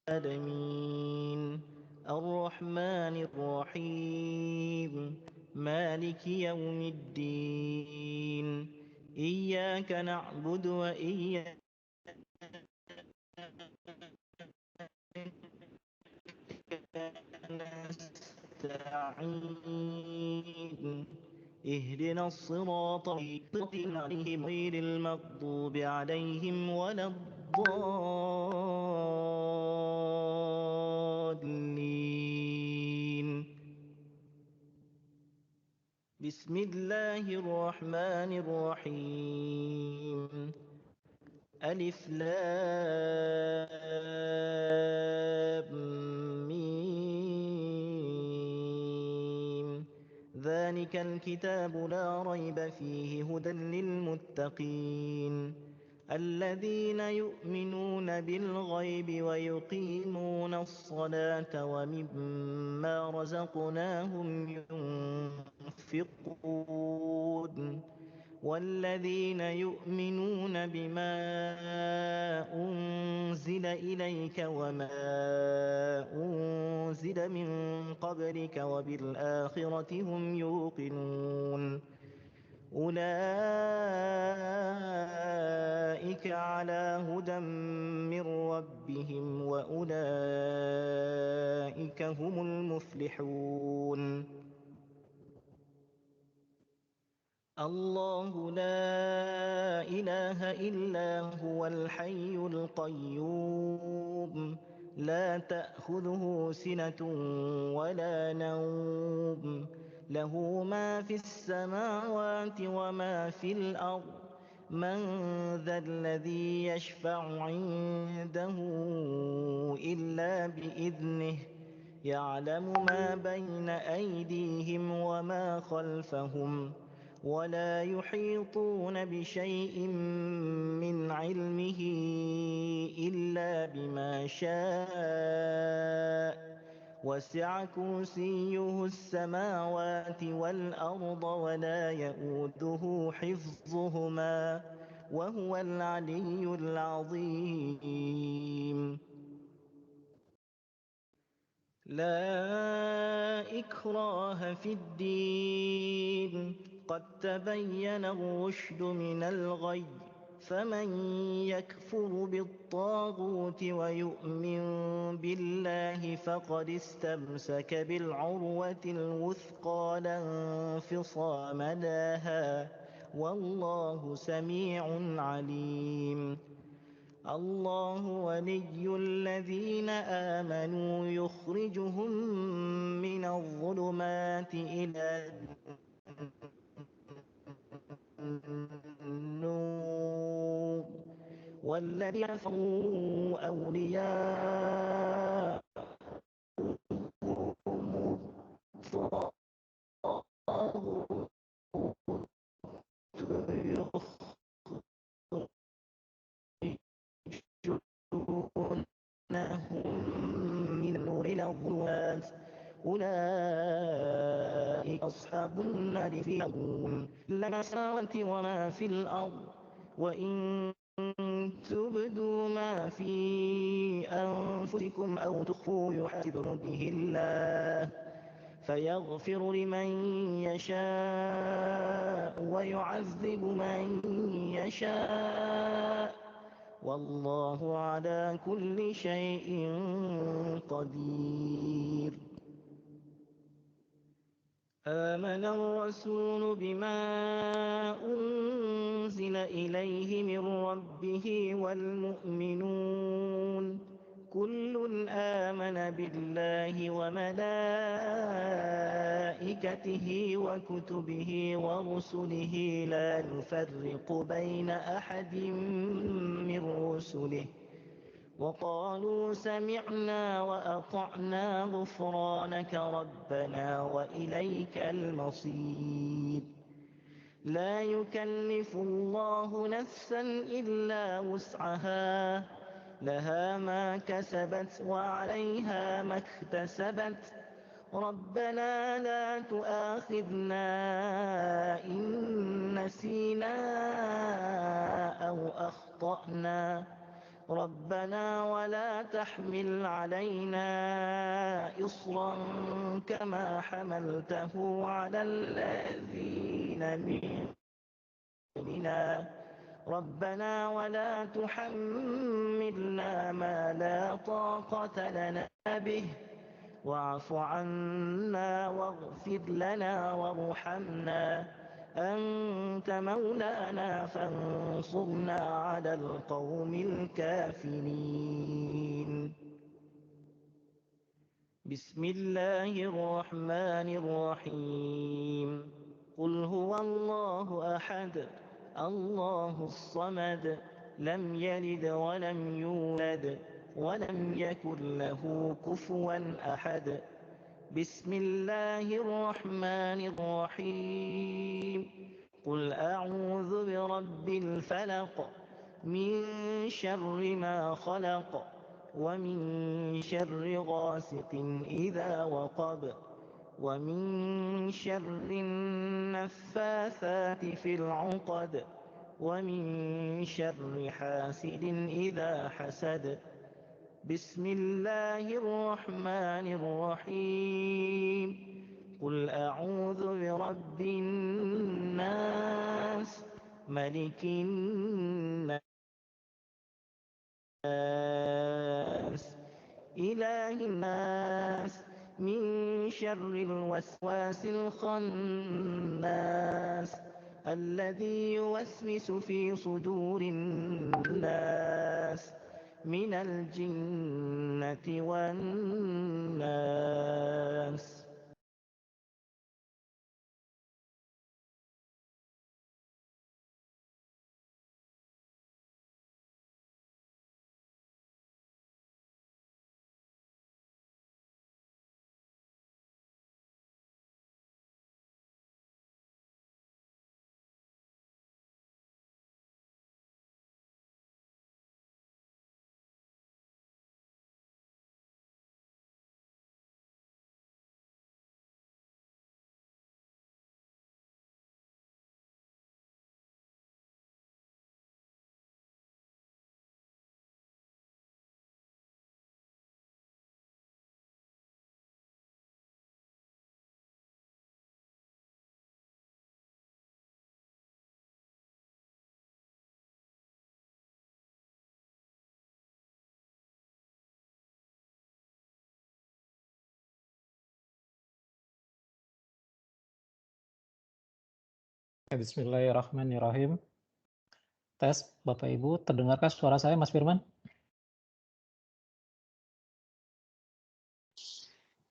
العالمين الرحمن الرحيم مالك يوم الدين إياك نعبد وإياك نستعين اهدنا الصراط المستقيم عليهم غير المغضوب عليهم ولا الضالين بسم الله الرحمن الرحيم ألف لام ميم ذلك الكتاب لا ريب فيه هدى للمتقين الذين يؤمنون بالغيب ويقيمون الصلاة ومما رزقناهم ينفقون والذين يؤمنون بما أنزل إليك وما أنزل من قبلك وبالآخرة هم يوقنون أولئك على هدى من ربهم وأولئك هم المفلحون الله لا إله إلا هو الحي القيوم لا تأخذه سنة ولا نوم له ما في السماوات وما في الأرض من ذا الذي يشفع عنده إلا بإذنه يعلم ما بين أيديهم وما خلفهم ولا يحيطون بشيء من علمه إلا بما شاء وسع كرسيه السماوات والأرض ولا يئوده حفظهما وهو العلي العظيم لا إكراه في الدين قد تبين الرشد من الغي فمن يكفر بالطاغوت ويؤمن بالله فقد استمسك بالعروة الوثقى لا انفصام لها والله سميع عليم الله ولي الذين آمنوا يخرجهم من الظلمات إلى النور والذين كفروا أولياء الطاغوت يخرجونهم من النور إلى الظلمات أولئك أصحاب النار في يوم لما السماوات وما في الأرض وإن تبدوا ما في أنفسكم أو تخفوا يحاسبكم به الله فيغفر لمن يشاء ويعذب من يشاء والله على كل شيء قدير آمن الرسول بما أنزل إليه من ربه والمؤمنون كل آمن بالله وملائكته وكتبه ورسله لا نفرق بين أحد من رسله وقالوا سمعنا وأطعنا غفرانك ربنا وإليك المصير لا يكلف الله نفسا إلا وسعها لها ما كسبت وعليها ما اكتسبت ربنا لا تؤاخذنا إن نسينا أو أخطأنا ربنا ولا تحمل علينا إصرا كما حملته على الذين من قبلنا ربنا ولا تحملنا ما لا طاقة لنا به واعف عنا واغفر لنا وارحمنا أنت مولانا فانصرنا على القوم الكافرين بسم الله الرحمن الرحيم قل هو الله أحد الله الصمد لم يلد ولم يولد ولم يكن له كفوا أحد بسم الله الرحمن الرحيم قل أعوذ برب الفلق من شر ما خلق ومن شر غاسق إذا وقب ومن شر النفاثات في العقد ومن شر حاسد إذا حسد بسم الله الرحمن الرحيم قل أعوذ برب الناس ملك الناس إله الناس من شر الوسواس الخناس الذي يوسوس في صدور الناس من الجنة والناس Bismillahirrahmanirrahim. Tes, Bapak Ibu, terdengarkah suara saya, Mas Firman?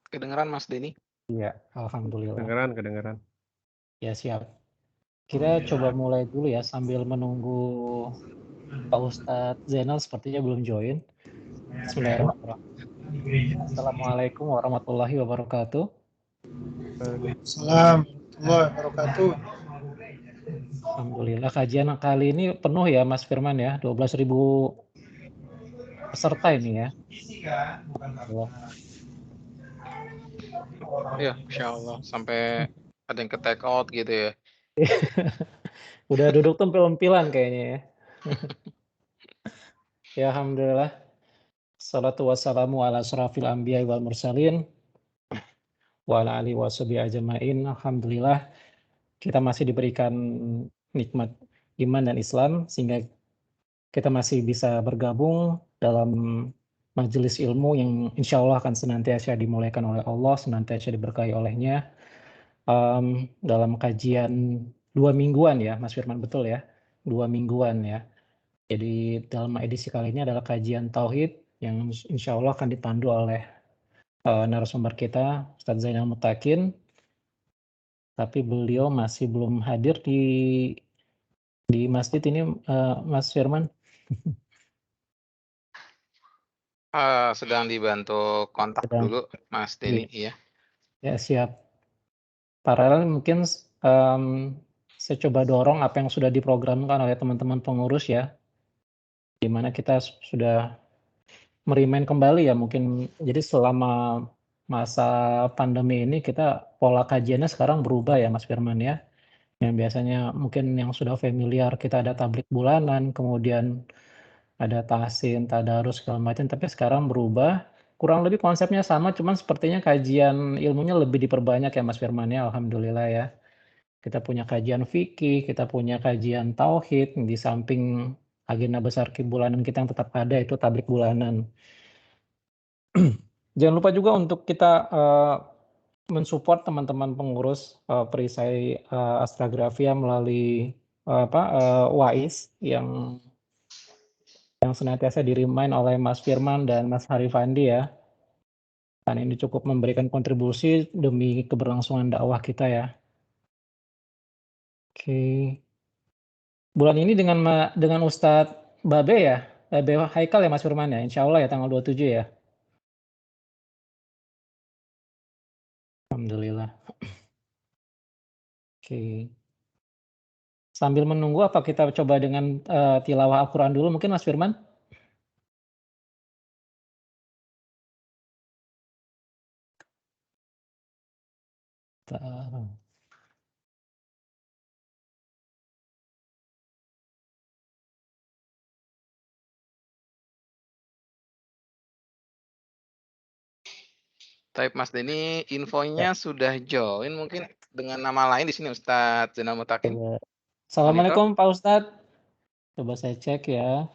Kedengeran Mas Denny? Iya, alhamdulillah. Kedengeran. Ya, siap. Kita coba mulai dulu ya sambil menunggu Pak Ustadz Zainal sepertinya belum join. Bismillahirrahmanirrahim. Assalamualaikum warahmatullahi wabarakatuh. Assalamualaikum warahmatullahi wabarakatuh. Alhamdulillah, kajian kali ini penuh ya Mas Firman ya, 12.000 peserta ini ya. Ya, Insya Allah. Sampai ada yang ke take out gitu ya. Udah duduk tempil-tempilan kayaknya ya. Ya, alhamdulillah. Salatu wassalamu ala asrafil anbiya wal mursalin wa ala alihi washabihi ajmain. Alhamdulillah kita masih diberikan nikmat iman dan Islam sehingga kita masih bisa bergabung dalam majelis ilmu yang insya Allah akan senantiasa dimulaikan oleh Allah, senantiasa diberkahi olehnya dalam kajian 2 mingguan ya Mas Firman, betul ya, 2 mingguan ya. Jadi dalam edisi kali ini adalah kajian Tauhid yang insya Allah akan dipandu oleh narasumber kita Ustadz Zainal Mutakin, tapi beliau masih belum hadir di masjid ini Mas Firman. Sedang dibantu kontak dulu Mas Denny ya. Ya, siap. Paralel mungkin saya coba dorong apa yang sudah diprogramkan oleh teman-teman pengurus ya, di mana kita sudah merimain kembali ya mungkin. Jadi selama masa pandemi ini kita pola kajiannya sekarang berubah ya Mas Firman ya. Yang biasanya mungkin yang sudah familiar kita ada tablik bulanan, kemudian ada tahsin, tadarus segala macam, tapi sekarang berubah. Kurang lebih konsepnya sama, cuman sepertinya kajian ilmunya lebih diperbanyak ya Mas Firman ya, alhamdulillah ya. Kita punya kajian fikih, kita punya kajian tauhid, di samping agenda besar bulanan kita yang tetap ada itu tablik bulanan. Jangan lupa juga untuk kita mensupport teman-teman pengurus perisai Astrografia melalui WAIS yang senantiasa di-remind oleh Mas Firman dan Mas Harifandi ya. Dan ini cukup memberikan kontribusi demi keberlangsungan dakwah kita ya. Oke. Bulan ini dengan Ustadz Babe ya, Babe Haikal ya Mas Firman ya, insya Allah ya tanggal 27 ya. Alhamdulillah. Oke. Sambil menunggu apa kita coba dengan tilawah Al-Quran dulu mungkin Mas Firman? Taib Mas Denny infonya sudah join mungkin dengan nama lain di sini Ustadz Zainal Mutakin. Assalamualaikum Pak Ustadz. Coba saya cek ya.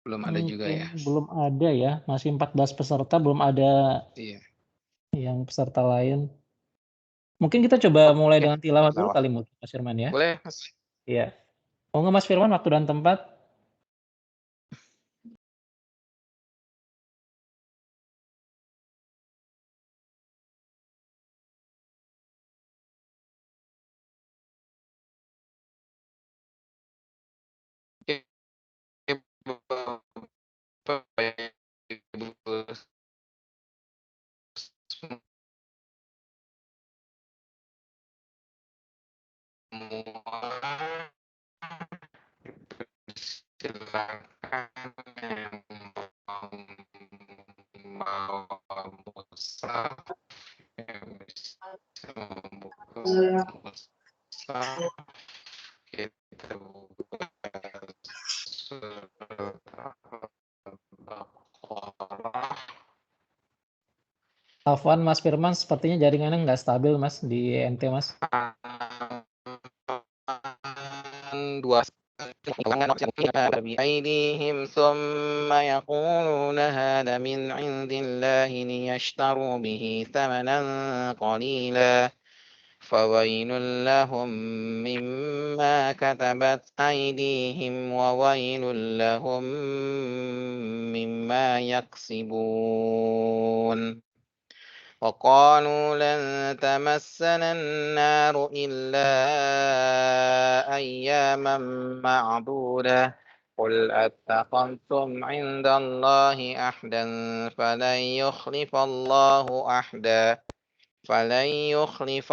Belum ada juga ya. Belum ada ya, masih 14 peserta, belum ada yang peserta lain. Mungkin kita coba mulai dengan tilawah dulu kali Mas Firman ya. Boleh Mas. Iya. Mau nggak Mas Firman waktu dan tempat? Silakan yang mau mushaf yang bisa membuka mushaf kita buka surat Al-Baqarah. Afwan Mas Firman, sepertinya jaringannya nggak stabil Mas di NT Mas. 2 بأيديهم ثم يقولون هذا من عند الله ليشتروا به ثمنا قليلا فويل لهم مما كتبت أيديهم وويل لهم مما يكسبون وقالوا لن تمسنا النار إلا أياما معدودة قل أتخذتم عند الله أحدا فلن يخلف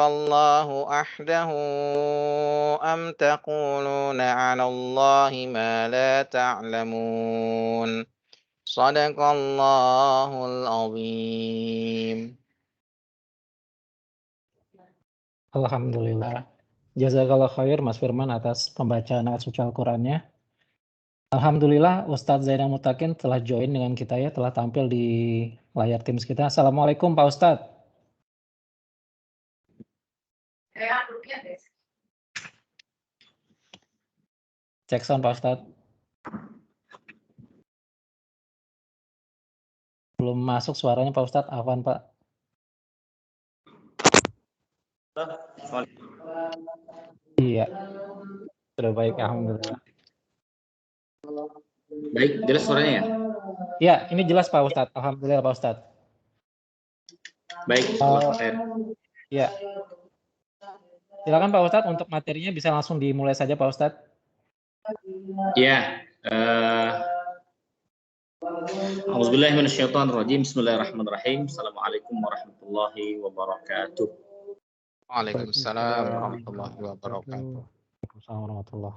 الله أحده أم تقولون على الله ما لا تعلمون صدق الله العظيم. Alhamdulillah. Jazakallah khair Mas Firman atas pembacaan ayat suci Al-Qur'annya. Alhamdulillah Ustadz Zainal Mutakin telah join dengan kita ya, telah tampil di layar Teams kita. Assalamualaikum Pak Ustadz. Cek sound Pak Ustadz. Belum masuk suaranya Pak Ustadz, Afwan Pak. Iya. Sudah baik, alhamdulillah. Baik, jelas suaranya ya? Ya, ini jelas Pak Ustadz. Alhamdulillah Pak Ustadz. Baik, ya. Silakan Pak Ustadz, untuk materinya bisa langsung dimulai saja Pak Ustadz. Ya. A'udzubillahi minasyaitonirrajim. Bismillahirrahmanirrahim. Assalamualaikum warahmatullahi wabarakatuh. Waalaikumsalam warahmatullahi wabarakatuh.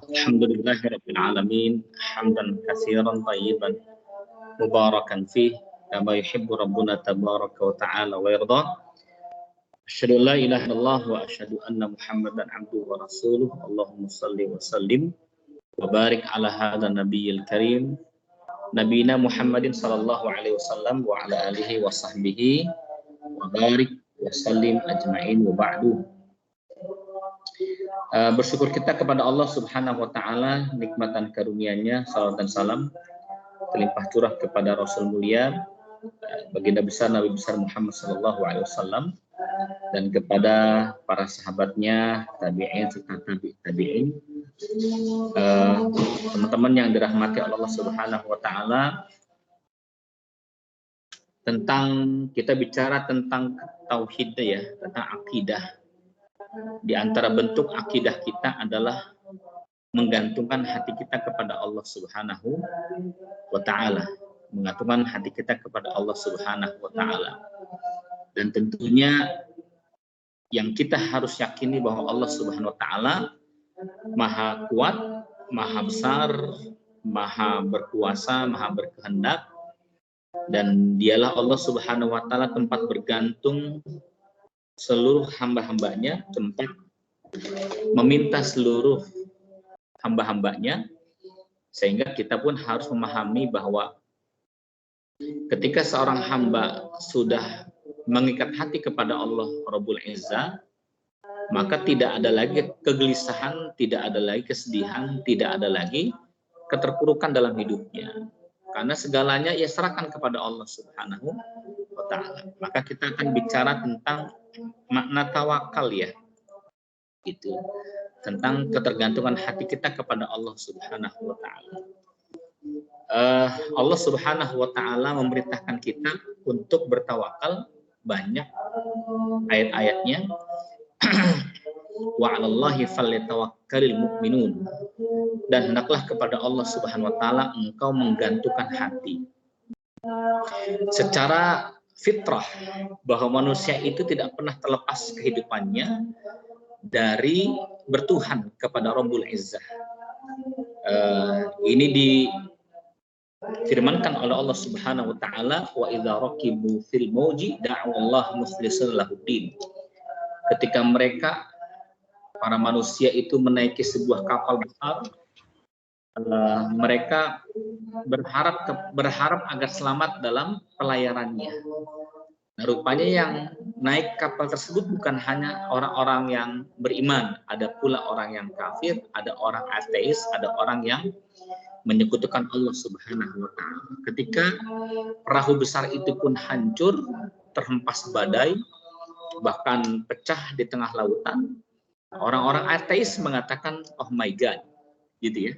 Alhamdulillahirabbil alamin, hamdan katsiran thayyiban mubarakan fih kama yuhibbu rabbuna tabaraka wa ta'ala wa yarda. Asyhadu an la ilaha illallah wa asyhadu anna Muhammadan abduhu wa rasuluh. Allahumma shalli wa sallim wa barik ala hadzal nabiyil karim nabiyina Muhammadin sallallahu alaihi wasallam wa ala alihi wa sahbihi wa barik wa sallim ajma'in wa ba'du. Bersyukur kita kepada Allah Subhanahu wa taala nikmat dan karunia-Nya, salawat dan salam terlimpah curah kepada Rasul mulia baginda besar Nabi besar Muhammad sallallahu alaihi wasallam dan kepada para sahabatnya, tabi'in serta tabi'in. Teman-teman yang dirahmati Allah Subhanahu wa taala, tentang kita bicara tentang tauhid ya, tentang akidah. Di antara bentuk akidah kita adalah menggantungkan hati kita kepada Allah Subhanahu wa taala, menggantungkan hati kita kepada Allah Subhanahu wa taala. Dan tentunya yang kita harus yakini bahwa Allah Subhanahu wa taala Maha kuat, Maha besar, Maha berkuasa, Maha berkehendak, dan Dialah Allah Subhanahu wa taala tempat bergantung seluruh hamba-hambanya, tempat meminta seluruh hamba-hambanya, sehingga kita pun harus memahami bahwa ketika seorang hamba sudah mengikat hati kepada Allah Rabbul Izzah, maka tidak ada lagi kegelisahan, tidak ada lagi kesedihan, tidak ada lagi keterpurukan dalam hidupnya. Karena segalanya ia serahkan kepada Allah Subhanahu wa taala. Maka kita akan bicara tentang makna tawakal ya. Gitu. Tentang ketergantungan hati kita kepada Allah Subhanahu wa taala. Allah Subhanahu wa taala memerintahkan kita untuk bertawakal, banyak ayat-ayatnya. Wa 'alallahi falyatawakkalul mu'minun, dan hendaklah kepada Allah Subhanahu wa taala engkau menggantungkan hati. Secara fitrah bahwa manusia itu tidak pernah terlepas kehidupannya dari bertuhan kepada Rabbul Izzah. Ini difirmankan oleh Allah Subhanahu wa taala, wa idza raqibu fil mauji da'u Allah mukhlishan lahuddin. Ketika mereka, para manusia itu menaiki sebuah kapal besar, mereka berharap agar selamat dalam pelayarannya. Nah, rupanya yang naik kapal tersebut bukan hanya orang-orang yang beriman, ada pula orang yang kafir, ada orang ateis, ada orang yang menyekutukan Allah Subhanahu wa taala. Ketika perahu besar itu pun hancur, terhempas badai, bahkan pecah di tengah lautan, orang-orang ateis mengatakan oh my god, gitu ya.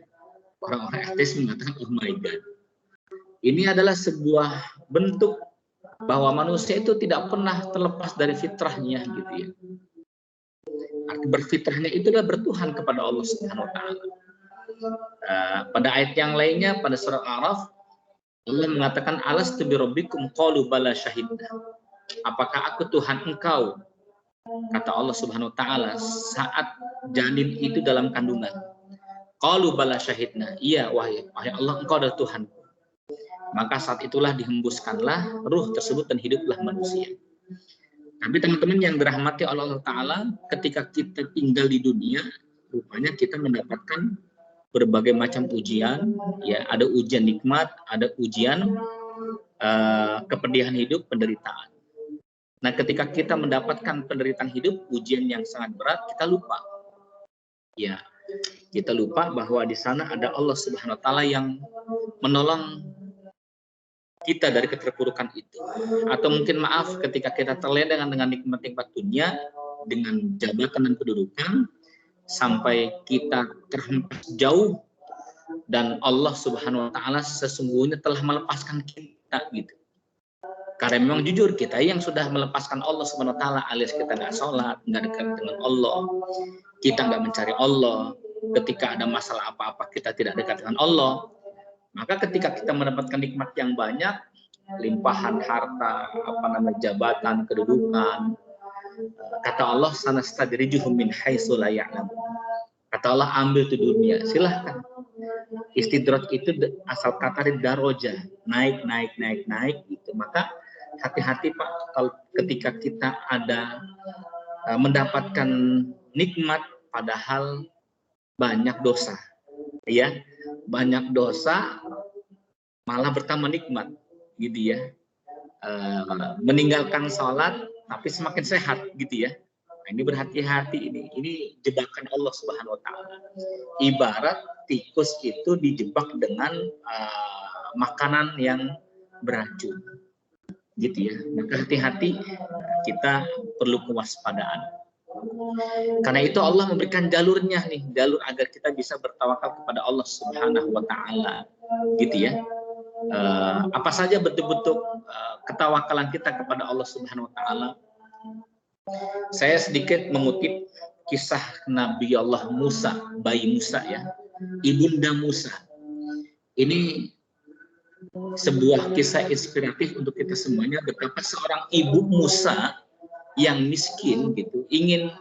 Orang-orang ateis mengatakan oh my god. Ini adalah sebuah bentuk bahwa manusia itu tidak pernah terlepas dari fitrahnya, gitu ya. Arti berfitrahnya itu adalah bertuhan kepada Allah Subhanahu wa taala. Pada ayat yang lainnya pada surat Al-A'raf, Allah mengatakan alastu birabbikum qalu bala syahidna. Apakah aku Tuhan engkau? Kata Allah Subhanahu wa taala saat janin itu dalam kandungan. Qalu bala syahidna. Iya wahai Allah, engkau adalah Tuhan. Maka saat itulah dihembuskanlah ruh tersebut dan hiduplah manusia. Tapi teman-teman yang dirahmati Allah taala, ketika kita tinggal di dunia, rupanya kita mendapatkan berbagai macam ujian, ya, ada ujian nikmat, ada ujian kepedihan hidup, penderitaan. Nah, ketika kita mendapatkan penderitaan hidup, ujian yang sangat berat, kita lupa. Ya, kita lupa bahwa di sana ada Allah Subhanahu wa taala yang menolong kita dari keterpurukan itu. Atau mungkin maaf, ketika kita terlena dengan nikmat-nikmat dunia, dengan jabatan dan kedudukan, sampai kita terhempas jauh, dan Allah Subhanahu wa taala sesungguhnya telah melepaskan kita, gitu. Karena memang jujur kita yang sudah melepaskan Allah Subhanahu wa taala, alias kita nggak sholat, nggak dekat dengan Allah, kita nggak mencari Allah, ketika ada masalah apa-apa kita tidak dekat dengan Allah, maka ketika kita mendapatkan nikmat yang banyak, limpahan harta, jabatan, kedudukan, kata Allah sanastadrijuhum min haitsu la ya'lamun. Kata Allah, ambil tuh dunia, silahkan. Istidraj itu asal kata dari daroja, naik gitu. Maka hati-hati Pak, kalau ketika kita ada mendapatkan nikmat padahal banyak dosa, ya, banyak dosa malah bertambah nikmat, gitu ya. Meninggalkan sholat tapi semakin sehat, gitu ya. Nah, ini berhati-hati, ini jebakan Allah Subhanahu Wa Taala. Ibarat tikus itu dijebak dengan makanan yang beracun, gitu ya. Maka hati-hati, kita perlu kewaspadaan. Karena itu Allah memberikan jalurnya nih, jalur agar kita bisa bertawakal kepada Allah Subhanahu Wa Taala, gitu ya. Apa saja bentuk-bentuk ketawakalan kita kepada Allah Subhanahu Wa Taala. Saya sedikit mengutip kisah Nabi Allah Musa, bayi Musa ya, ibunda Musa. Ini sebuah kisah inspiratif untuk kita semuanya, betapa seorang ibu Musa yang miskin gitu ingin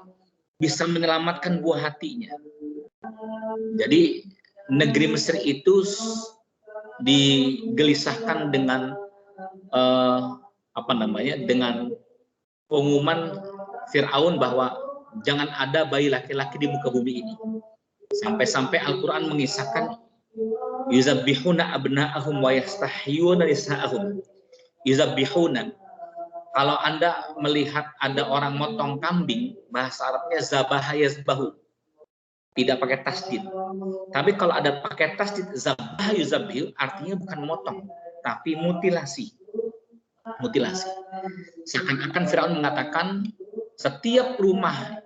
bisa menyelamatkan buah hatinya. Jadi negeri Mesir itu digelisahkan dengan dengan pengumuman Fir'aun bahwa jangan ada bayi laki-laki di muka bumi ini. Sampai-sampai Al-Quran mengisahkan yuzabbihuna abna'ahum wa yastahyuna nisa'ahum. Yuzabbihuna. Kalau Anda melihat ada orang motong kambing, bahasa Arabnya zabaha yazbahu. Tidak pakai tasdid. Tapi kalau ada pakai tasdid zabaha yuzabbihu, artinya bukan motong, tapi mutilasi. Mutilasi. Seakan-akan Firaun mengatakan setiap rumah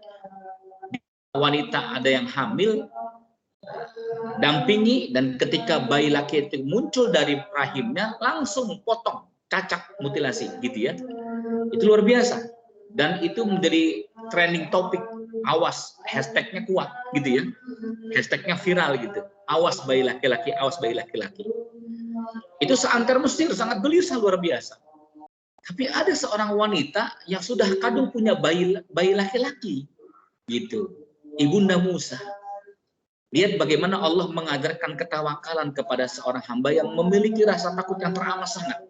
wanita ada yang hamil, dampingi, dan ketika bayi laki itu muncul dari rahimnya langsung potong, cacak, mutilasi, gitu ya. Itu luar biasa, dan itu menjadi trending topik. Awas, hashtagnya kuat, gitu ya. Hashtagnya viral gitu. Awas bayi laki-laki, awas bayi laki-laki. Itu seantar Mesir sangat gelisah luar biasa. Tapi ada seorang wanita yang sudah kadung punya bayi laki-laki, gitu. Ibunda Musa. Lihat bagaimana Allah mengajarkan ketawakalan kepada seorang hamba yang memiliki rasa takut yang teramat sangat.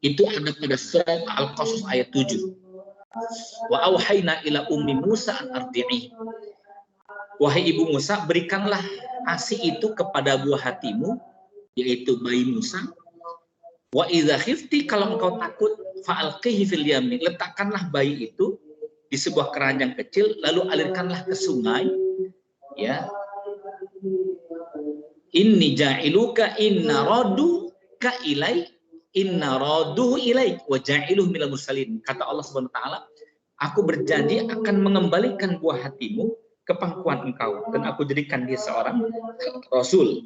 Itu ada pada surat Al-Qasas ayat 7. Wa auhayna ila ummi Musa an ardi'i. Wahai ibu Musa, berikanlah ASI itu kepada buah hatimu, yaitu bayi Musa. Wa idza khifti, kalau engkau takut, fa'alqihi fil yamin, letakkanlah bayi itu di sebuah keranjang kecil, lalu alirkanlah ke sungai, ya. Inni ja'iluka inna raduka ilai inna raduhu ilaik wa ja'iluhu minal mursalin. Kata Allah Subhanahu wa taala, aku berjanji akan mengembalikan buah hatimu ke pangkuan engkau dan aku jadikan dia seorang rasul.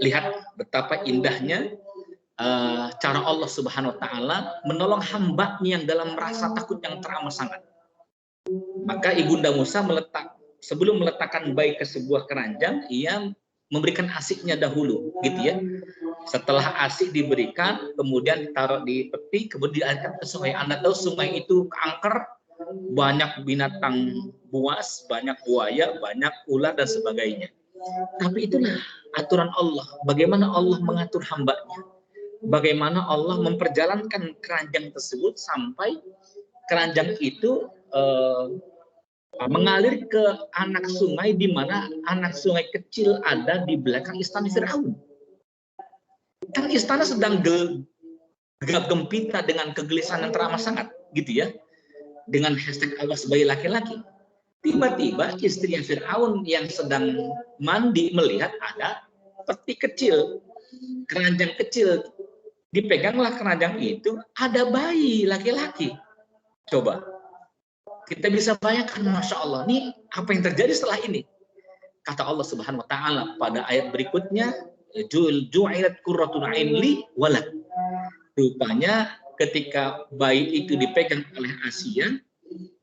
Lihat betapa indahnya cara Allah Subhanahu wa taala menolong hambanya yang dalam rasa takut yang teramat sangat. Maka ibunda Musa sebelum meletakkan bayi ke sebuah keranjang, ia memberikan asiknya dahulu, gitu ya. Setelah asik diberikan, kemudian ditaruh di peti, kemudian dialirkan ke sungai. Anda tahu sungai itu angker, banyak binatang buas, banyak buaya, banyak ular dan sebagainya. Tapi itulah aturan Allah. Bagaimana Allah mengatur hambanya. Bagaimana Allah memperjalankan keranjang tersebut sampai keranjang itu mengalir ke anak sungai, di mana anak sungai kecil ada di belakang istana Firaun. Kan istana sedang gegap gempita dengan kegelisahan yang teramat sangat, gitu ya, dengan hashtag awas bayi laki-laki. Tiba-tiba istrinya Firaun yang sedang mandi melihat ada peti kecil, keranjang kecil, dipeganglah keranjang itu, ada bayi laki-laki. Coba kita bisa bayangkan, masya Allah, nih apa yang terjadi setelah ini? Kata Allah Subhanahu Wa Taala pada ayat berikutnya, ju'ilat qurratun 'ain li walad. Rupanya ketika bayi itu dipegang oleh Asia,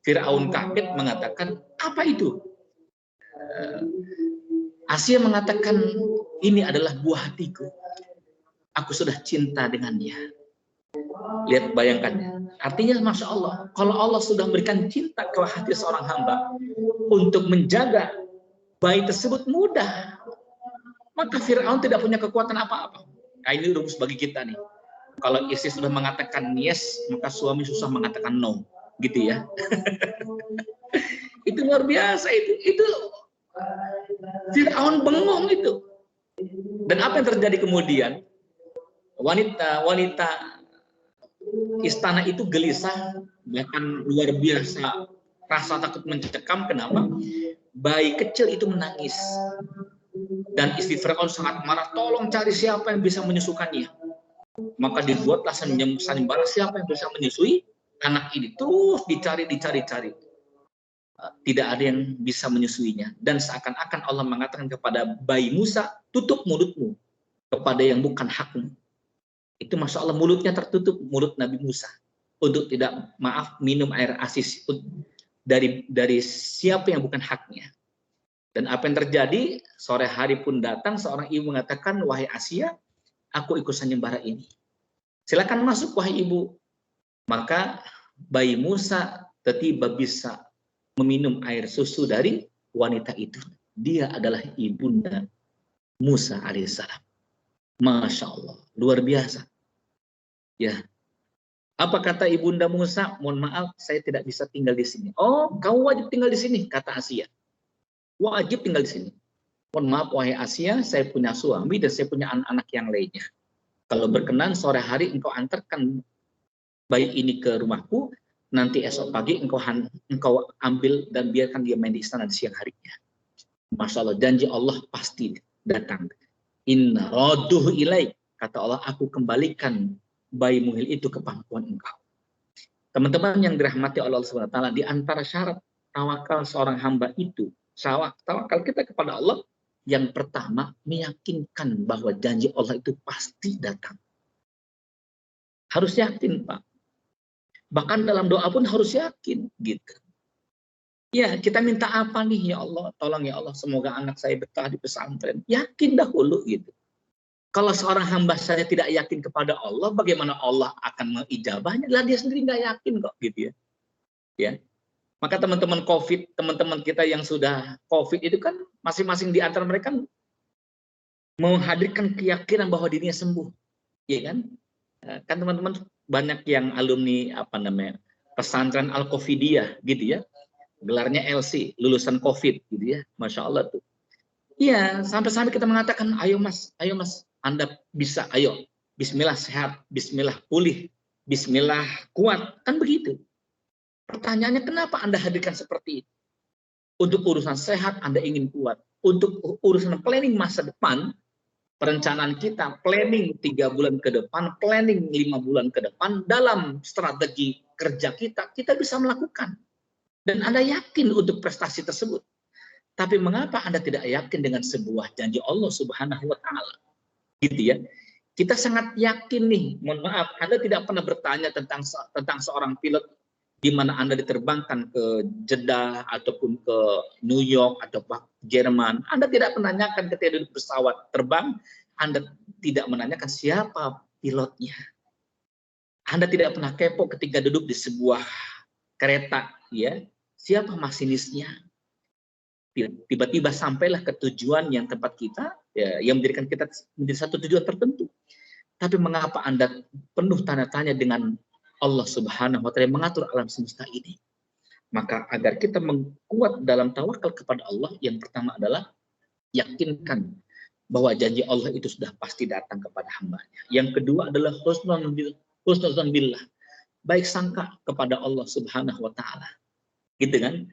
Firaun kaget mengatakan, apa itu? Asia mengatakan, ini adalah buah hatiku. Aku sudah cinta dengan dia. Lihat, bayangkan. Artinya, masya Allah, kalau Allah sudah memberikan cinta ke hati seorang hamba untuk menjaga bayi tersebut mudah, maka Firaun tidak punya kekuatan apa-apa. Nah, ini rumus bagi kita nih. Kalau istri sudah mengatakan yes, maka suami susah mengatakan no, gitu ya. Itu luar biasa itu Fir'aun bengong itu. Dan apa yang terjadi kemudian? Wanita istana itu gelisah, bahkan luar biasa, rasa takut mencekam. Kenapa? Bayi kecil itu menangis. Dan istri Fir'aun sangat marah, tolong cari siapa yang bisa menyusukannya. Maka dibuatlah sandiwara siapa yang bisa menyusui anak ini. Terus dicari. Tidak ada yang bisa menyusuinya. Dan seakan-akan Allah mengatakan kepada bayi Musa, tutup mulutmu kepada yang bukan hakmu. Itu Masya Allah, mulutnya tertutup, mulut Nabi Musa. Untuk tidak, minum air asis dari siapa yang bukan haknya. Dan apa yang terjadi, sore hari pun datang, seorang ibu mengatakan, wahai Asia, aku ikut sandiwara ini. Silakan masuk, wahai ibu. Maka bayi Musa tiba-tiba bisa meminum air susu dari wanita itu. Dia adalah ibunda Musa alaihissalam. Masya Allah, luar biasa. Ya, apa kata ibunda Musa? Mohon maaf, saya tidak bisa tinggal di sini. Oh, kamu wajib tinggal di sini, kata Asia. Wajib tinggal di sini. Mohon maaf, wahai Asia, saya punya suami dan saya punya anak-anak yang lainnya. Kalau berkenan, sore hari engkau antarkan bayi ini ke rumahku, nanti esok pagi engkau ambil dan biarkan dia main di istana di siang harinya. Masya Allah, janji Allah pasti datang. Inna raduhu ilaik, kata Allah, aku kembalikan bayi muhil itu ke pangkuan engkau. Teman-teman yang dirahmati Allah SWT, di antara syarat tawakal seorang hamba itu, tawakal kita kepada Allah, yang pertama meyakinkan bahwa janji Allah itu pasti datang. Harus yakin, Pak. Bahkan dalam doa pun harus yakin, gitu. Ya, kita minta apa nih, ya Allah? Tolong ya Allah, semoga anak saya betah di pesantren. Yakin dahulu, gitu. Kalau seorang hamba saja tidak yakin kepada Allah, bagaimana Allah akan mengijabahnya? Lah dia sendiri nggak yakin kok, gitu ya. Ya. Maka teman-teman COVID, teman-teman kita yang sudah COVID itu kan masing-masing di antara mereka menghadirkan keyakinan bahwa dirinya sembuh, ya kan? Kan teman-teman banyak yang alumni pesantren Al-Qofidiyah, gitu ya. Gelarnya LC, lulusan COVID, gitu ya. Masya Allah tuh. Iya, sampai-sampai kita mengatakan, ayo mas, Anda bisa, ayo, bismillah sehat, bismillah pulih, bismillah kuat, kan begitu. Pertanyaannya, kenapa Anda hadirkan seperti itu? Untuk urusan sehat, Anda ingin kuat. Untuk urusan planning masa depan, perencanaan kita, planning 3 bulan ke depan, planning 5 bulan ke depan, dalam strategi kerja kita bisa melakukan. Dan Anda yakin untuk prestasi tersebut. Tapi mengapa Anda tidak yakin dengan sebuah janji Allah Subhanahu wa Ta'ala? Gitu ya. Kita sangat yakin nih, mohon maaf, Anda tidak pernah bertanya tentang seorang pilot di mana Anda diterbangkan ke Jeddah ataupun ke New York atau Jerman. Anda tidak menanyakan ketika duduk pesawat terbang, Anda tidak menanyakan siapa pilotnya. Anda tidak pernah kepo ketika duduk di sebuah kereta, ya, siapa masinisnya. Tiba-tiba sampailah ke tujuan yang tempat kita, ya, yang menjadikan kita menjadi satu tujuan tertentu. Tapi mengapa Anda penuh tanda tanya dengan Allah Subhanahu wa Ta'ala yang mengatur alam semesta ini? Maka agar kita kuat dalam tawakal kepada Allah, yang pertama adalah yakinkan bahwa janji Allah itu sudah pasti datang kepada hambanya. Yang kedua adalah husnuzan billah, baik sangka kepada Allah Subhanahu wa Ta'ala. Gitu kan?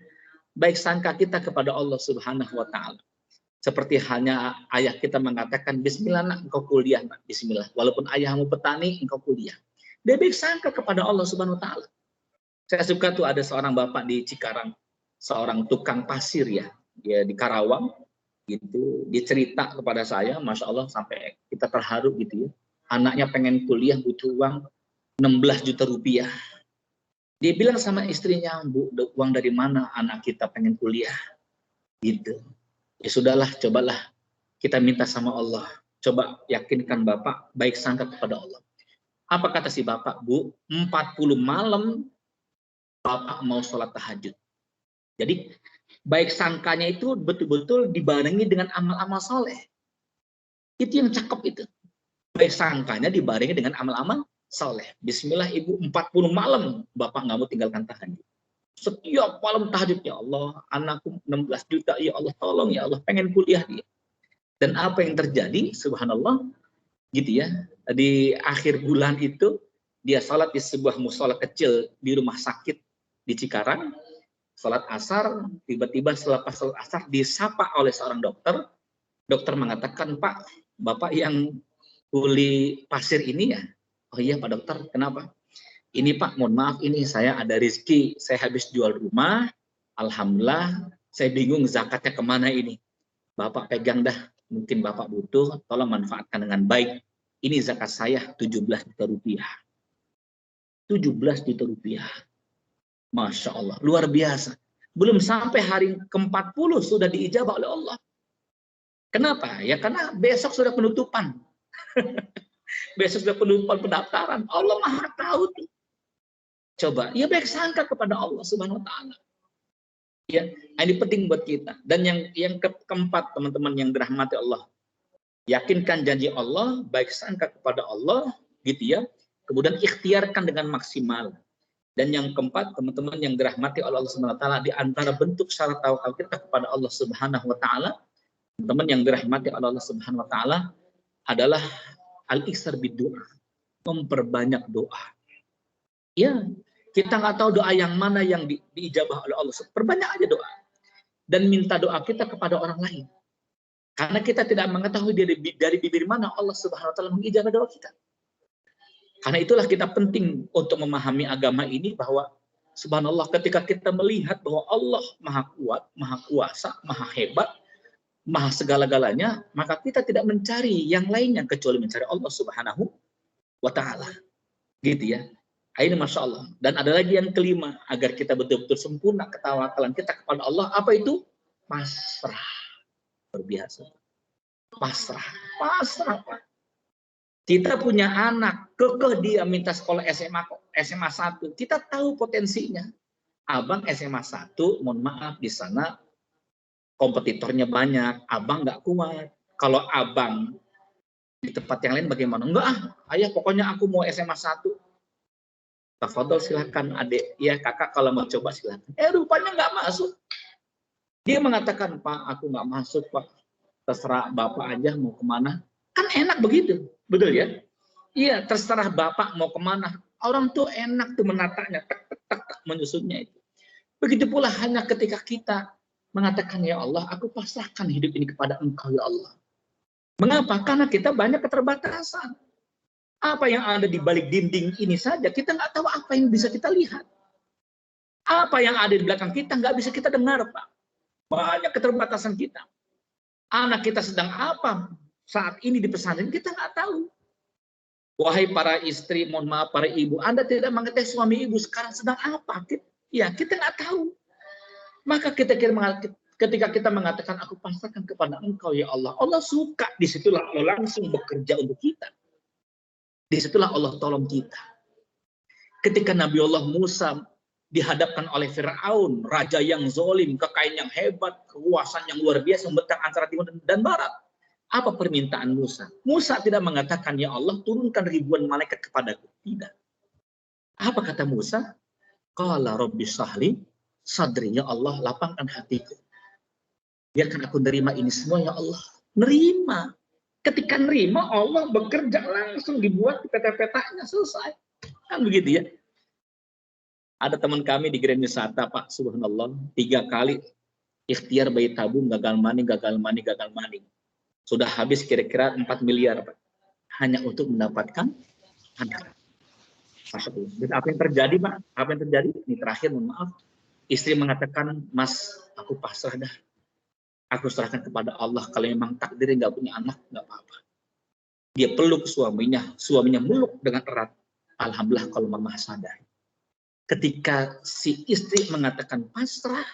Baik sangka kita kepada Allah Subhanahu wa Ta'ala. Seperti hanya ayah kita mengatakan, bismillah nak, engkau kuliah nak, bismillah. Walaupun ayahmu petani, engkau kuliah. Dia baik sangka kepada Allah Subhanahu wa Ta'ala. Saya suka tuh ada seorang bapak di Cikarang, seorang tukang pasir ya, dia di Karawang, gitu. Dia cerita kepada saya, Masya Allah, sampai kita terharu gitu ya. Anaknya pengen kuliah, butuh uang 16 juta rupiah. Dia bilang sama istrinya, Bu, uang dari mana anak kita pengen kuliah? Gitu. Ya sudahlah, cobalah kita minta sama Allah. Coba yakinkan Bapak, baik sangka kepada Allah. Apa kata si Bapak? Bu, 40 malam Bapak mau sholat tahajud. Jadi, baik sangkanya itu betul-betul dibarengi dengan amal-amal soleh. Itu yang cakep itu. Baik sangkanya dibarengi dengan amal-amal saleh. Bismillah ibu 40 malam bapak nggak mau tinggalkan tahajud. Setiap malam tahajud, ya Allah, anakku 16 juta, ya Allah, tolong ya Allah, pengen kuliah dia. Dan apa yang terjadi, subhanallah, gitu ya, di akhir bulan itu, dia salat di sebuah musola kecil di rumah sakit di Cikarang, salat asar, tiba-tiba selepas salat asar disapa oleh seorang dokter. Dokter mengatakan, Pak, Bapak yang kuli pasir ini ya? Oh iya Pak Dokter, kenapa? Ini Pak, mohon maaf, ini saya ada rezeki, saya habis jual rumah, alhamdulillah, saya bingung zakatnya kemana ini. Bapak pegang dah, mungkin Bapak butuh, tolong manfaatkan dengan baik. Ini zakat saya 17 juta rupiah. 17 juta rupiah. Masya Allah, luar biasa. Belum sampai hari ke-40 sudah diijabah oleh Allah. Kenapa? Ya karena besok sudah penutupan. Besok sudah penutupan pendaftaran. Allah Maha tahu tuh. Coba, ya baik sangka kepada Allah Subhanahu wa taala. Ya, ini penting buat kita. Dan yang keempat, teman-teman yang dirahmati Allah, yakinkan janji Allah, baik sangka kepada Allah, gitu ya. Kemudian ikhtiarkan dengan maksimal. Dan yang keempat, teman-teman yang dirahmati oleh Allah Subhanahu wa taala, di antara bentuk syarat tawakal kita kepada Allah Subhanahu wa taala, teman yang dirahmati oleh Allah Subhanahu wa taala adalah al-iksar bid-du'a, memperbanyak doa. Ya, kita nggak tahu doa yang mana yang diijabah oleh Allah. Perbanyak aja doa. Dan minta doa kita kepada orang lain. Karena kita tidak mengetahui dari bibir mana Allah Subhanahu wa taala mengijabah doa kita. Karena itulah kita penting untuk memahami agama ini, bahwa subhanallah, ketika kita melihat bahwa Allah Maha Kuat, Maha Kuasa, Maha Hebat, Maha segala-galanya, maka kita tidak mencari yang lainnya kecuali mencari Allah Subhanahu wa taala. Gitu ya. Ini Masya Allah. Dan ada lagi yang kelima, agar kita betul-betul sempurna ketawakalan kita kepada Allah. Apa itu? Pasrah. Berbiasa. Pasrah. Pasrah, Pak. Kita punya anak, kekeh dia minta sekolah SMA 1. Kita tahu potensinya. Abang SMA 1, mohon maaf, di sana kompetitornya banyak. Abang nggak kuat. Kalau abang di tempat yang lain bagaimana? Enggak, ayah pokoknya aku mau SMA 1. Tafadhol silakan adik, ya kakak kalau mau coba silakan. Rupanya nggak masuk. Dia mengatakan, Pak, aku nggak masuk, Pak. Terserah Bapak aja mau kemana. Kan enak begitu, betul ya? Iya, terserah Bapak mau kemana. Orang tuh enak tuh menatanya, tak menyusunnya itu. Begitu pula hanya ketika kita mengatakan, ya Allah, aku pasrahkan hidup ini kepada Engkau, ya Allah. Mengapa? Karena kita banyak keterbatasan. Apa yang ada di balik dinding ini saja, kita nggak tahu apa yang bisa kita lihat. Apa yang ada di belakang kita nggak bisa kita dengar, Pak. Banyak keterbatasan kita. Anak kita sedang apa saat ini di pesantren, kita nggak tahu. Wahai para istri, mohon maaf para ibu, Anda tidak mengetahui suami ibu sekarang sedang apa. Ya, kita nggak tahu. Maka ketika kita mengatakan, aku pasrahkan kepada Engkau, ya Allah. Allah suka, disitulah Allah langsung bekerja untuk kita. Disitulah Allah tolong kita. Ketika Nabi Allah Musa dihadapkan oleh Fir'aun, raja yang zolim, kekayaan yang hebat, kekuasaan yang luar biasa, membentang antara timur dan barat. Apa permintaan Musa? Musa tidak mengatakan, ya Allah, turunkan ribuan malaikat kepadaku. Tidak. Apa kata Musa? Qala rabbi sahli sadri, ya Allah, lapangkan hatiku. Biarkan aku nerima ini semua, ya Allah. Nerima. Ketika nerima, Allah bekerja langsung, dibuat peta-petanya, selesai. Kan begitu ya. Ada teman kami di Grand Wisata, Pak, subhanallah, 3 kali ikhtiar bayi tabung, gagal maning. Sudah habis kira-kira 4 miliar, Pak. Hanya untuk mendapatkan anak. Dan apa yang terjadi, Pak? Apa yang terjadi? Ini terakhir, mohon maaf. Istri mengatakan, Mas, aku pasrah dah. Aku serahkan kepada Allah, kalau memang takdirnya nggak punya anak, nggak apa-apa. Dia peluk suaminya meluk dengan erat. Alhamdulillah kalau mama sadar. Ketika si istri mengatakan pasrah,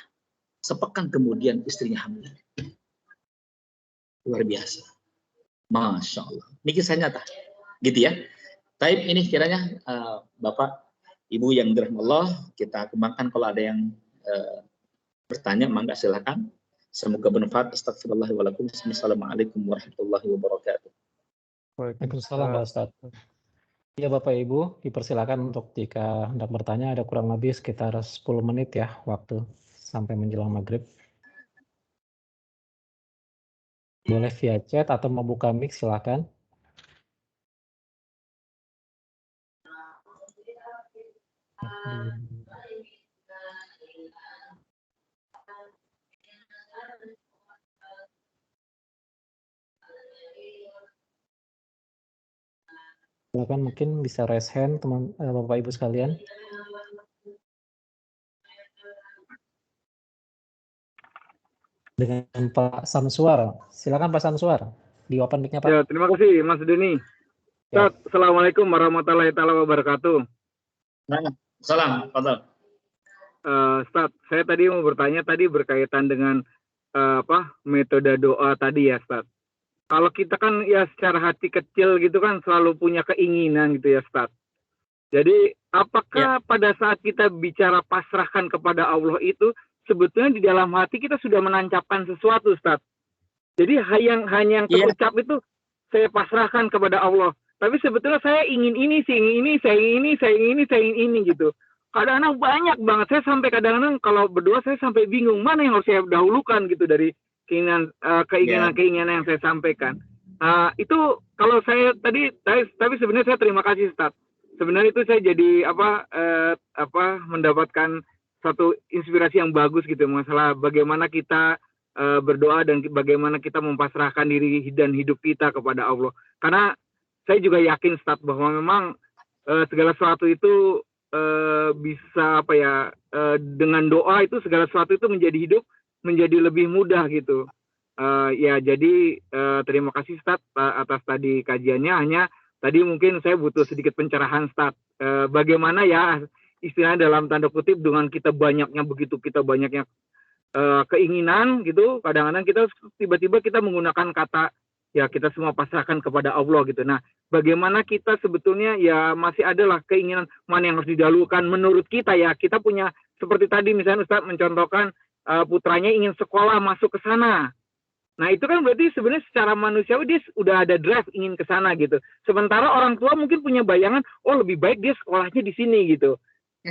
sepekan kemudian istrinya hamil. Luar biasa. Masya Allah. Ini kisah nyata. Gitu ya. Taib ini kiranya Bapak, Ibu yang dirahmati Allah, kita kembangkan. Kalau ada yang bertanya, mangga silakan. Semoga bermanfaat. Astagfirullahaladzim. Assalamualaikum warahmatullahi wabarakatuh. Waalaikumsalam, Pak Ustadz. Ya Bapak Ibu, dipersilakan untuk jika hendak bertanya, ada kurang lebih sekitar 10 menit ya waktu sampai menjelang maghrib. Boleh via chat atau mau buka mic silakan. Silakan mungkin bisa raise hand Bapak Ibu sekalian. Dengan Pak Samsuar. Silakan Pak Samsuar. Di open mic-nya Pak. Ya, terima kasih Mas Denny. Ya. Ustaz, Assalamualaikum warahmatullahi wabarakatuh. Salam, Fadal. Ustaz, saya tadi mau bertanya tadi berkaitan dengan metode doa tadi ya, Ustaz. Kalau kita kan ya secara hati kecil gitu kan selalu punya keinginan gitu ya, Ustaz. Jadi apakah pada saat kita bicara pasrahkan kepada Allah itu sebetulnya di dalam hati kita sudah menancapkan sesuatu, Ustaz. Jadi hanya yang terucap itu saya pasrahkan kepada Allah. Tapi sebetulnya saya ingin ini, saya ingin ini, saya ingin ini, saya ingin ini, saya ingin ini gitu. Kadang-kadang banyak banget. Saya sampai kadang-kadang kalau berdoa saya sampai bingung mana yang harus saya dahulukan gitu dari keinginan-keinginan yang saya sampaikan. Itu kalau saya tapi sebenarnya saya terima kasih Ustaz. Sebenarnya itu saya jadi mendapatkan satu inspirasi yang bagus gitu masalah bagaimana kita berdoa dan bagaimana kita mempasrahkan diri dan hidup kita kepada Allah. Karena saya juga yakin Ustaz bahwa memang segala sesuatu itu bisa dengan doa itu segala sesuatu itu menjadi lebih mudah gitu. Jadi terima kasih Ustaz atas tadi kajiannya. Hanya tadi mungkin saya butuh sedikit pencerahan Ustaz. Bagaimana ya istilahnya dalam tanda kutip dengan kita banyaknya keinginan gitu, kadang-kadang kita tiba-tiba kita menggunakan kata ya kita semua pasrahkan kepada Allah gitu. Nah, bagaimana kita sebetulnya ya masih adalah keinginan mana yang harus didahulukan menurut kita ya. Kita punya seperti tadi misalnya Ustaz mencontohkan putranya ingin sekolah masuk ke sana. Nah, itu kan berarti sebenarnya secara manusiawi dia udah ada drive ingin ke sana gitu. Sementara orang tua mungkin punya bayangan, oh lebih baik dia sekolahnya di sini gitu.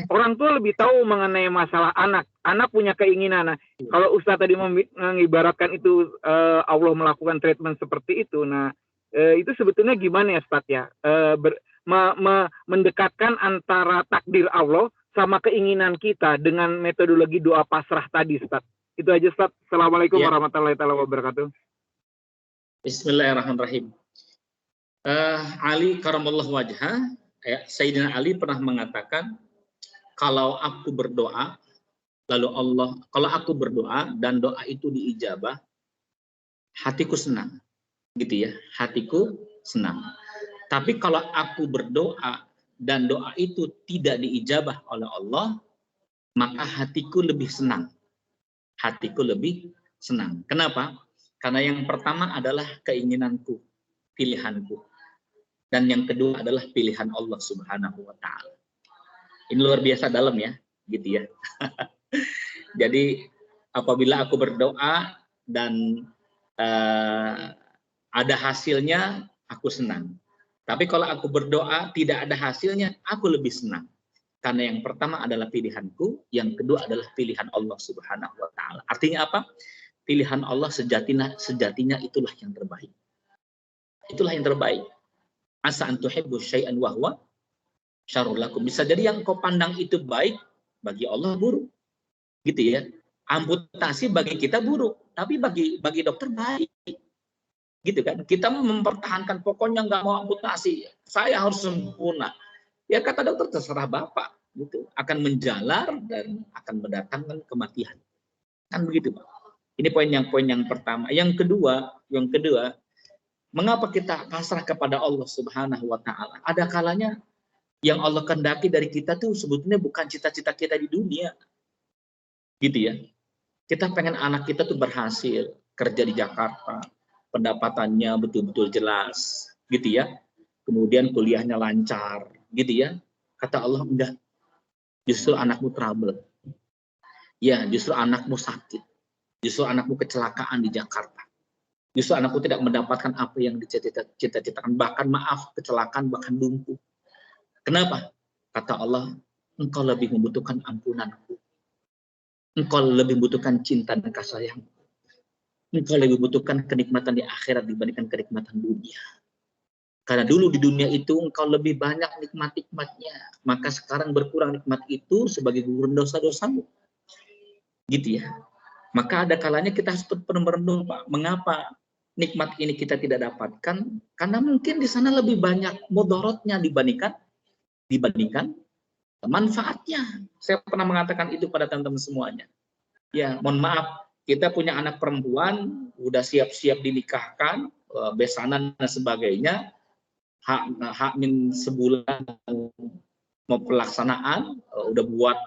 Orang tua lebih tahu mengenai masalah anak. Anak punya keinginan. Nah, kalau Ustaz tadi mengibaratkan itu Allah melakukan treatment seperti itu. Nah, itu sebetulnya gimana ya Ustaz ya? Mendekatkan antara takdir Allah sama keinginan kita dengan metodologi doa pasrah tadi Ustaz. Itu aja Ustaz. Assalamualaikum warahmatullahi wabarakatuh. Bismillahirrahmanirrahim. Ali karamallahu wajhah, Sayyidina Ali pernah mengatakan, kalau aku berdoa dan doa itu diijabah, hatiku senang, gitu ya, hatiku senang. Tapi kalau aku berdoa dan doa itu tidak diijabah oleh Allah, maka hatiku lebih senang. Hatiku lebih senang. Kenapa? Karena yang pertama adalah keinginanku, pilihanku. Dan yang kedua adalah pilihan Allah Subhanahu wa Ta'ala. Ini luar biasa dalam ya, gitu ya. Jadi apabila aku berdoa dan ada hasilnya, aku senang. Tapi kalau aku berdoa tidak ada hasilnya, aku lebih senang. Karena yang pertama adalah pilihanku, yang kedua adalah pilihan Allah Subhanahu wa Ta'ala. Artinya apa? Pilihan Allah sejatinya itulah yang terbaik. Itulah yang terbaik. Asa an tuhibbu syai'an wa huwa syarrul lakum. Bisa jadi yang kau pandang itu baik, bagi Allah buruk. Gitu ya. Amputasi bagi kita buruk, tapi bagi dokter baik. Gitu kan. Kita mempertahankan pokoknya nggak mau amputasi. Saya harus sempurna. Ya kata dokter terserah Bapak, gitu. Akan menjalar dan akan mendatangkan kematian. Kan begitu, Pak. Ini poin yang pertama. Yang kedua, mengapa kita pasrah kepada Allah Subhanahu wa Ta'ala? Ada kalanya yang Allah kehendaki dari kita tuh sebetulnya bukan cita-cita kita di dunia. Gitu ya. Kita pengen anak kita tuh berhasil, kerja di Jakarta, pendapatannya betul-betul jelas, gitu ya. Kemudian kuliahnya lancar, gitu ya. Kata Allah, enggak. Justru anakmu trouble. Ya, justru anakmu sakit. Justru anakmu kecelakaan di Jakarta. Justru anakmu tidak mendapatkan apa yang dicita-citakan. Bahkan maaf, kecelakaan, bahkan lumpuh. Kenapa? Kata Allah, engkau lebih membutuhkan ampunanku. Engkau lebih membutuhkan cinta dan kasih sayang. Engkau lebih membutuhkan kenikmatan di akhirat dibandingkan kenikmatan dunia. Karena dulu di dunia itu engkau lebih banyak nikmat-nikmatnya. Maka sekarang berkurang nikmat itu sebagai guguran dosa-dosamu. Gitu ya. Maka ada kalanya kita harus merenung, Pak. Mengapa nikmat ini kita tidak dapatkan? Karena mungkin di sana lebih banyak mudaratnya dibandingkan manfaatnya. Saya pernah mengatakan itu pada teman-teman semuanya. Ya, mohon maaf, kita punya anak perempuan, udah siap-siap dinikahkan, besanan dan sebagainya, hak min sebulan mau pelaksanaan, udah buat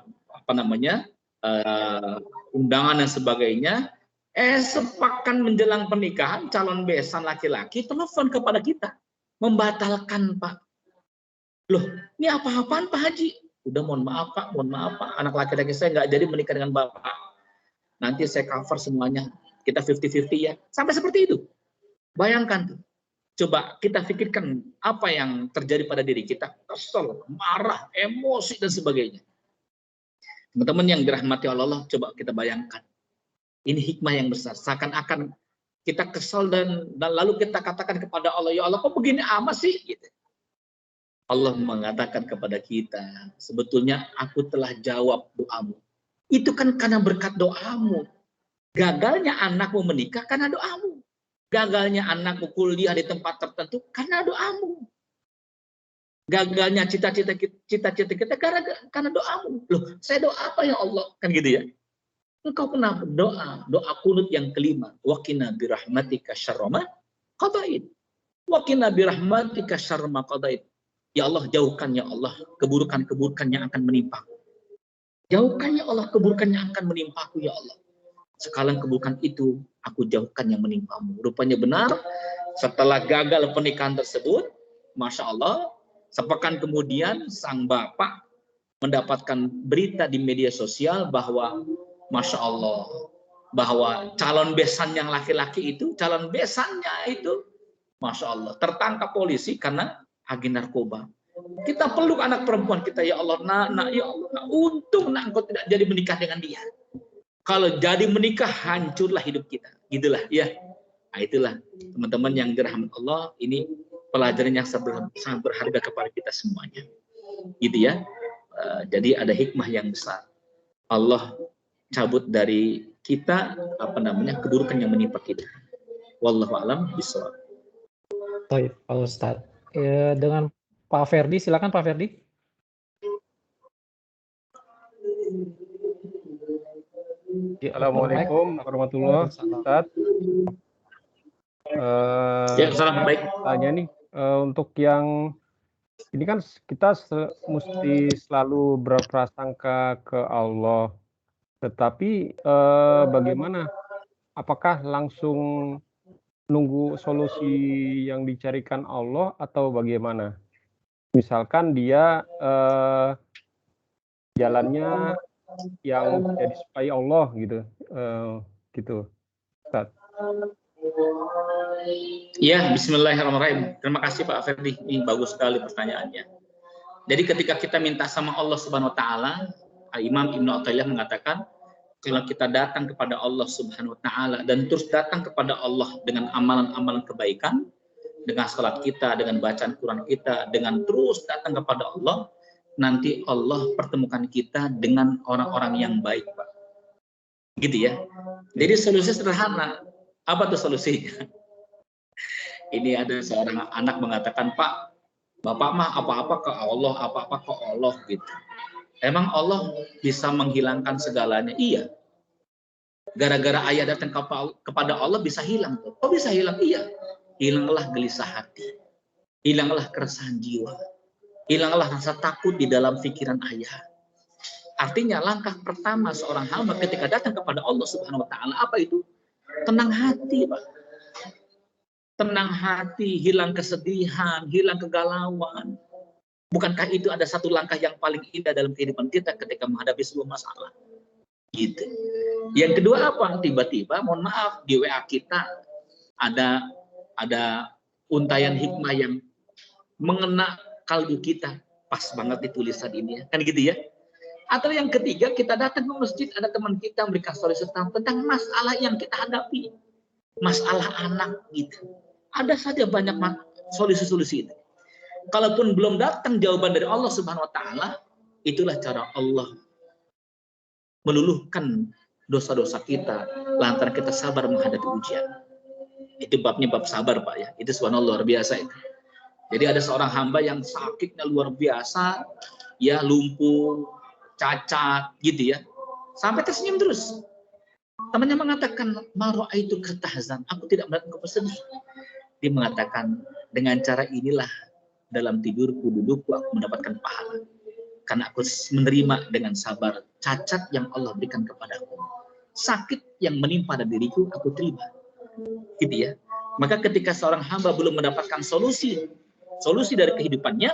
undangan dan sebagainya. Sepekan menjelang pernikahan, calon besan laki-laki telepon kepada kita, membatalkan, Pak. Loh, ini apa-apaan Pak Haji? Udah mohon maaf Pak, anak laki-laki saya nggak jadi menikah dengan Bapak. Nanti saya cover semuanya, kita 50-50 ya. Sampai seperti itu. Bayangkan tuh. Coba kita pikirkan apa yang terjadi pada diri kita. Kesel, marah, emosi, dan sebagainya. Teman-teman yang dirahmati Allah, coba kita bayangkan. Ini hikmah yang besar. Seakan-akan kita kesal dan lalu kita katakan kepada Allah, ya Allah kok begini amat sih? Gitu. Allah mengatakan kepada kita, sebetulnya aku telah jawab doamu. Itu kan karena berkat doamu. Gagalnya anakmu menikah karena doamu. Gagalnya anakmu kuliah di tempat tertentu karena doamu. Gagalnya cita-cita kita karena doamu. Loh, saya doa apa ya Allah? Kan gitu ya. Engkau pernah berdoa, doa kunut yang kelima. Waqina birahmatika syarra ma qadait. Waqina birahmatika syarra ma qadait. Ya Allah, jauhkan ya Allah keburukan-keburukan yang akan menimpa. Jauhkan ya Allah keburukan yang akan menimpaku ya Allah. Sekarang keburukan itu aku jauhkan yang menimpamu. Rupanya benar, setelah gagal pernikahan tersebut, Masya Allah, sepekan kemudian sang bapak mendapatkan berita di media sosial bahwa Masya Allah, bahwa calon besan yang laki-laki itu, calon besannya itu, Masya Allah, tertangkap polisi karena agen narkoba. Kita peluk anak perempuan kita, ya Allah, nak, ya Allah, untung nak engkau tidak jadi menikah dengan dia. Kalau jadi menikah, hancurlah hidup kita. Gitulah, ya. Nah, itulah teman-teman yang dirahmati Allah, ini pelajaran yang sangat berharga kepada kita semuanya. Gitu ya. Jadi ada hikmah yang besar. Allah cabut dari kita keburukan yang menimpa kita. Wallahu a'lam bishawab. Baik, Pak Ustadz. Dengan Pak Ferdi, silakan Pak Ferdi. Assalamualaikum warahmatullahi wabarakatuh. Ya, salam baik. Tanya nih, untuk yang ini kan kita mesti selalu berprasangka ke Allah. Tetapi bagaimana? Apakah langsung nunggu solusi yang dicarikan Allah atau bagaimana? Misalkan dia jalannya yang tidak disukai Allah gitu, gitu. Ustaz. Ya, bismillahirrahmanirrahim. Terima kasih Pak Ferdi. Ini bagus sekali pertanyaannya. Jadi ketika kita minta sama Allah Subhanahu wa taala, Imam Ibnu Athaillah mengatakan, kalau kita datang kepada Allah Subhanahu wa taala dan terus datang kepada Allah dengan amalan-amalan kebaikan, dengan salat kita, dengan bacaan Quran kita, dengan terus datang kepada Allah, nanti Allah pertemukan kita dengan orang-orang yang baik, Pak. Gitu ya. Jadi solusi sederhana. Apa tuh solusinya? Ini ada seorang anak mengatakan, Pak, Bapak mah apa-apa ke Allah, apa-apa ke Allah gitu. Emang Allah bisa menghilangkan segalanya? Iya. Gara-gara ayah datang kepada Allah bisa hilang. Kok bisa hilang? Iya. Hilanglah gelisah hati. Hilanglah keresahan jiwa. Hilanglah rasa takut di dalam pikiran ayah. Artinya langkah pertama seorang hamba ketika datang kepada Allah Subhanahu wa taala apa itu? Tenang hati, Pak. Tenang hati, hilang kesedihan, hilang kegalauan. Bukankah itu ada satu langkah yang paling indah dalam kehidupan kita ketika menghadapi sebuah masalah? Gitu. Yang kedua apa? Tiba-tiba, mohon maaf, di WA kita ada untayan hikmah yang mengena kalbu kita pas banget di tulisan ini ya. Kan gitu ya. Atau yang ketiga, kita datang ke masjid, ada teman kita memberikan solusi tentang masalah yang kita hadapi. Masalah anak gitu. Ada saja banyak solusi-solusi itu. Kalaupun belum datang jawaban dari Allah Subhanahu wa taala, itulah cara Allah meluluhkan dosa-dosa kita lantaran kita sabar menghadapi ujian. Itu babnya bab sabar, Pak ya. Itu subhanallah luar biasa itu. Jadi ada seorang hamba yang sakitnya luar biasa, ya lumpuh, cacat gitu ya. Sampai tersenyum terus. Temannya mengatakan, "Maro itu kertahzan, aku tidak melihat engkau bersedih." Dia mengatakan, dengan cara inilah dalam tidurku, dudukku, aku mendapatkan pahala. Karena aku menerima dengan sabar cacat yang Allah berikan kepadaku. Sakit yang menimpa pada diriku, aku terima. Gitu ya. Maka ketika seorang hamba belum mendapatkan solusi dari kehidupannya,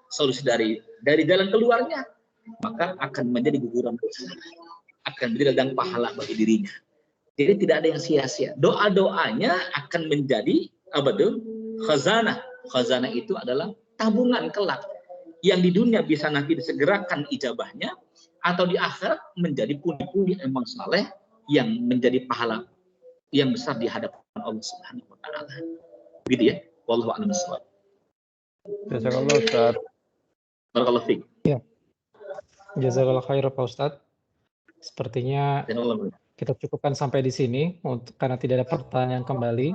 solusi dari jalan keluarnya, maka akan menjadi guguran dosa. Akan menjadi ladang pahala bagi dirinya. Jadi tidak ada yang sia-sia. Doa-doanya akan menjadi apa tuh? Khazanah. Khazanah itu adalah tabungan kelak yang di dunia bisa nanti disegerakan ijabahnya, atau di akhirat menjadi pundi-pundi amal saleh yang menjadi pahala yang besar di hadapan Allah Subhanahu wa taala. Gitu ya. Wallahu a'lam bishawab. Jazakallah Ustaz. Barakallahu fiik. Ya. Jazakallah khair Pak Ustadz. Sepertinya kita cukupkan sampai di sini karena tidak ada pertanyaan kembali.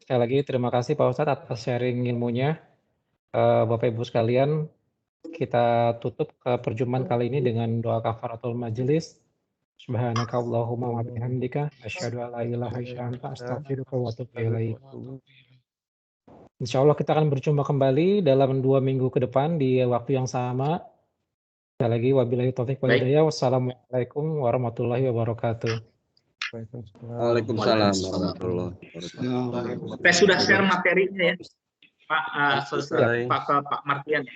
Sekali lagi terima kasih Pak Ustadz atas sharing ilmunya. Bapak Ibu sekalian, kita tutup perjumpaan kali ini dengan doa kafaratul majelis. Subhanakallahumma wa bihamdika asyhadu an la ilaha illa anta astaghfiruka wa atubu ilaik. Insya Allah kita akan berjumpa kembali dalam 2 minggu ke depan di waktu yang sama. Sekali lagi wabillahi taufiq wal hidayah. Wassalamualaikum warahmatullahi wabarakatuh. Waalaikumsalam warahmatullahi wabarakatuh. Saya sudah share materinya ya, Pak Martian.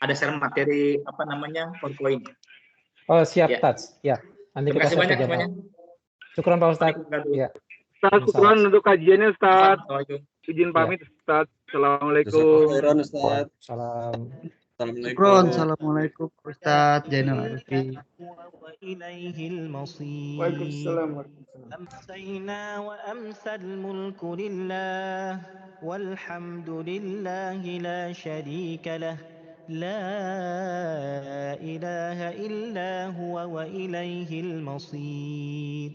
Ada share materi apa namanya PowerPoint. Oh siap Ya. Tats. Ya. Nanti Terima kita kasih banyak semuanya. Syukran Pak Ustadz. Ya. Ustaz, syukran untuk kajiannya Ustaz. Assalamualaikum. Izin pamit Ustaz. Assalamualaikum. Ustaz. Salam. Assalamualaikum. Assalamualaikum Ustaz Zainal Arifin. Waalaikumsalam. أمسينا وأمسى الملك لله والحمد لله لا شريك له لا إله إلا هو وإليه المصير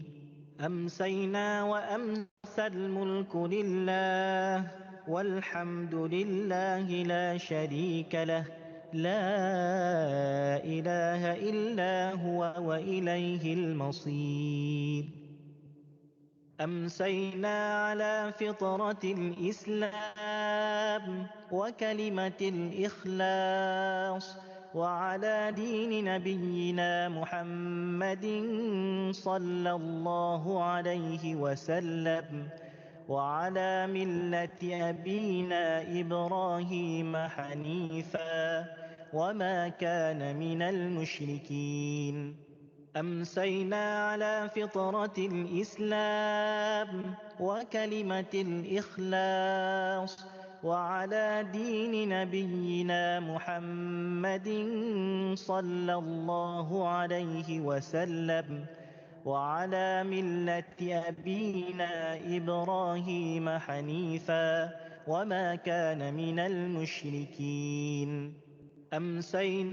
أمسينا وأمسى الملك لله والحمد لله لا شريك له لا إله إلا هو وإليه المصير أمسينا على فطرة الإسلام وكلمة الإخلاص وعلى دين نبينا محمد صلى الله عليه وسلم وعلى ملة أبينا إبراهيم حنيفا وما كان من المشركين أمسينا على فطرة الإسلام وكلمة الإخلاص وعلى دين نبينا محمد صلى الله عليه وسلم وعلى ملة أبينا إبراهيم حنيفا وما كان من المشركين أمسينا